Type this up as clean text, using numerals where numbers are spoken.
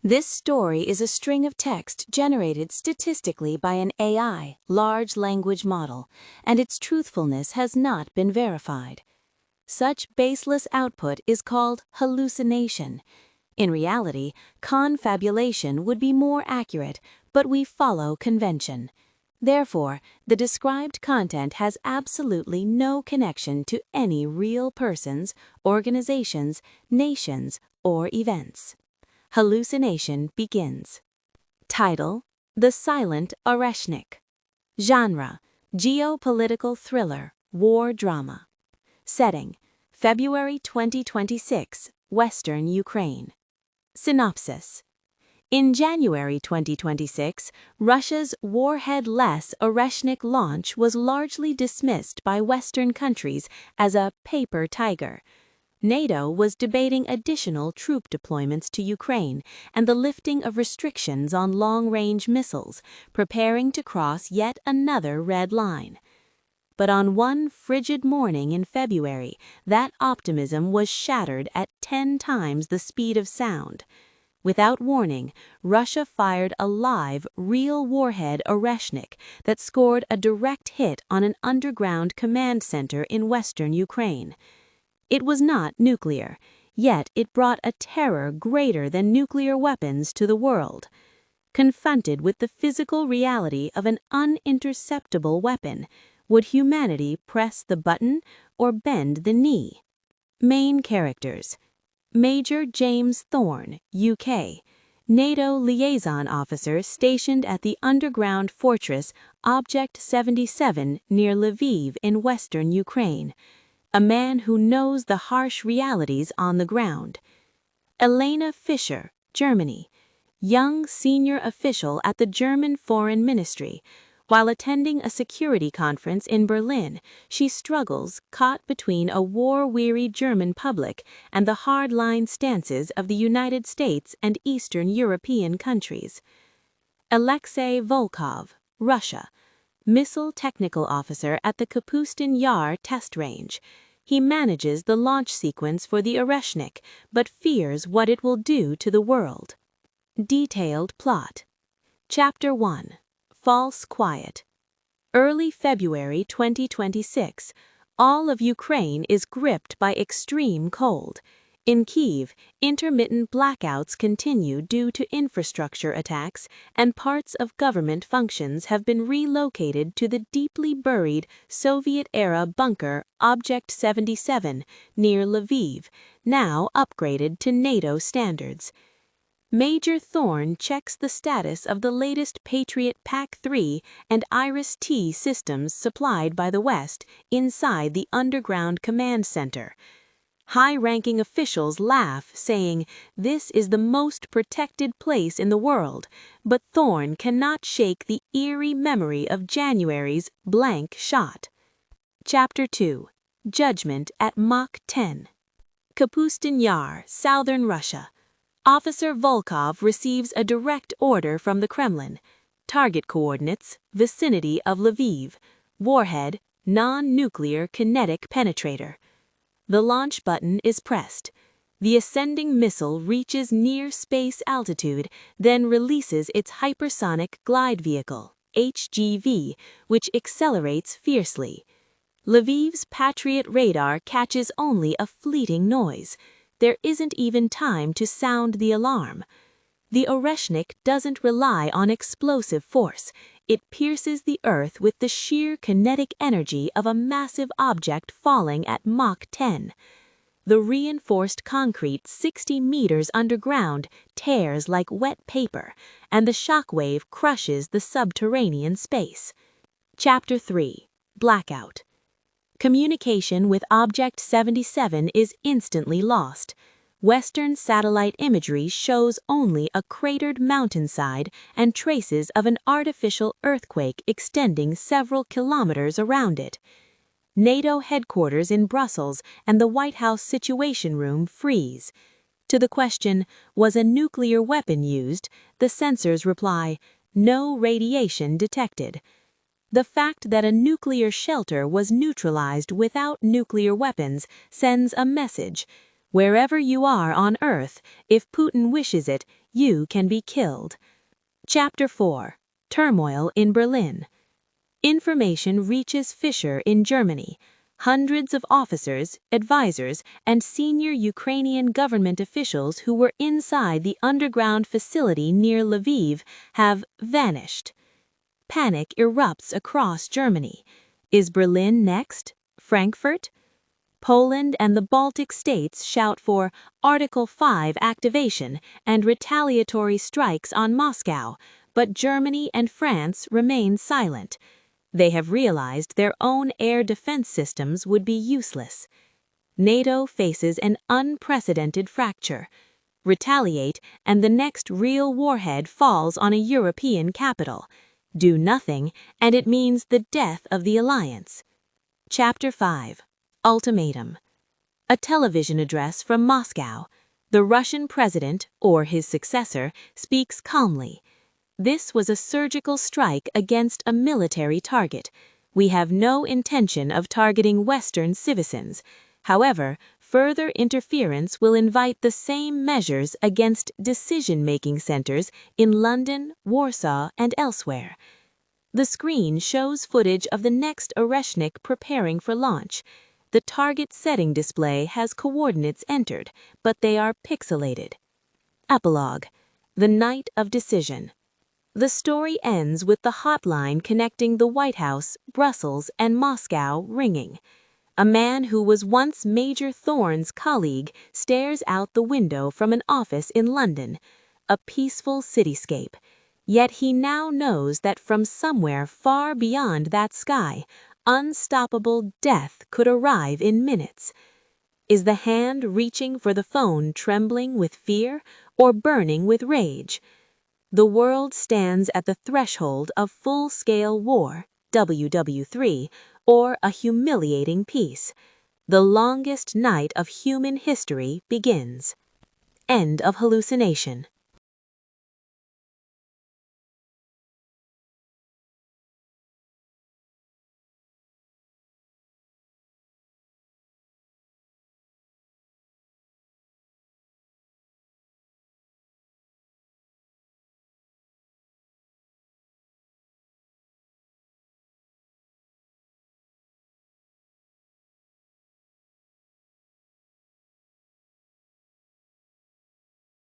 This story is a string of text generated statistically by an AI, large language model, and its truthfulness has not been verified. Such baseless output is called hallucination. In reality, confabulation would be more accurate, but we follow convention. Therefore, the described content has absolutely no connection to any real persons, organizations, nations, or events. Hallucination begins. Title: The Silent Oreshnik. Genre: Geopolitical thriller, war drama. Setting: February 2026, Western Ukraine. Synopsis: In January 2026, Russia's warhead-less Oreshnik launch was largely dismissed by Western countries as a paper tiger. NATO was debating additional troop deployments to Ukraine and the lifting of restrictions on long-range missiles, preparing to cross yet another red line. But on one frigid morning in February, that optimism was shattered at 10 times the speed of sound. Without warning, Russia fired a live, real warhead Oreshnik that scored a direct hit on an underground command center in western Ukraine. It was not nuclear, yet it brought a terror greater than nuclear weapons to the world. Confronted with the physical reality of an uninterceptable weapon, would humanity press the button or bend the knee? Main characters: Major James Thorne, UK, NATO liaison officer stationed at the underground fortress Object 77 near Lviv in western Ukraine. A man who knows the harsh realities on the ground. Elena Fischer, Germany, young senior official at the German Foreign Ministry. While attending a security conference in Berlin, she struggles, caught between a war-weary German public and the hard-line stances of the United States and Eastern European countries. Alexei Volkov, Russia, missile technical officer at the Kapustin Yar test range. He manages the launch sequence for the Oreshnik, but fears what it will do to the world. Detailed plot. Chapter 1. False Quiet. Early February 2026. All of Ukraine is gripped by extreme cold. In Kyiv, intermittent blackouts continue due to infrastructure attacks, and parts of government functions have been relocated to the deeply buried Soviet-era bunker Object 77 near Lviv, now upgraded to NATO standards. Major Thorne checks the status of the latest Patriot PAC-3 and Iris-T systems supplied by the West inside the underground command center. High-ranking officials laugh, saying, "This is the most protected place in the world," but Thorne cannot shake the eerie memory of January's blank shot. Chapter 2. Judgment at Mach 10. Kapustin Yar, southern Russia. Officer Volkov receives a direct order from the Kremlin. Target coordinates: vicinity of Lviv. Warhead: non-nuclear kinetic penetrator. The launch button is pressed. The ascending missile reaches near space altitude, then releases its hypersonic glide vehicle, HGV, which accelerates fiercely. Lviv's Patriot radar catches only a fleeting noise. There isn't even time to sound the alarm. The Oreshnik doesn't rely on explosive force. It pierces the earth with the sheer kinetic energy of a massive object falling at Mach 10. The reinforced concrete 60 meters underground tears like wet paper, and the shockwave crushes the subterranean space. Chapter 3. Blackout. Communication with Object 77 is instantly lost. Western satellite imagery shows only a cratered mountainside and traces of an artificial earthquake extending several kilometers around it. NATO headquarters in Brussels and the White House Situation Room freeze. To the question, "Was a nuclear weapon used?" the sensors reply, "No radiation detected." The fact that a nuclear shelter was neutralized without nuclear weapons sends a message. Wherever you are on Earth, if Putin wishes it, you can be killed. Chapter 4. Turmoil in Berlin. Information reaches Fischer in Germany. Hundreds of officers, advisors, and senior Ukrainian government officials who were inside the underground facility near Lviv have vanished. Panic erupts across Germany. Is Berlin next? Frankfurt? Poland and the Baltic states shout for Article 5 activation and retaliatory strikes on Moscow, but Germany and France remain silent. They have realized their own air defense systems would be useless. NATO faces an unprecedented fracture. Retaliate, and the next real warhead falls on a European capital. Do nothing, and it means the death of the alliance. Chapter 5. Ultimatum. A television address from Moscow. The Russian president, or his successor, speaks calmly. This was a surgical strike against a military target. We have no intention of targeting Western citizens. However, further interference will invite the same measures against decision-making centers in London, Warsaw, and elsewhere. The screen shows footage of the next Oreshnik preparing for launch. The target setting display has coordinates entered, but they are pixelated. Epilogue. The Night of Decision. The story ends with the hotline connecting the White House, Brussels, and Moscow ringing. A man who was once Major Thorne's colleague stares out the window from an office in London, a peaceful cityscape. Yet he now knows that from somewhere far beyond that sky, unstoppable death could arrive in minutes. Is the hand reaching for the phone trembling with fear or burning with rage? The world stands at the threshold of full-scale war, WW3, or a humiliating peace. The longest night of human history begins. End of Hallucination.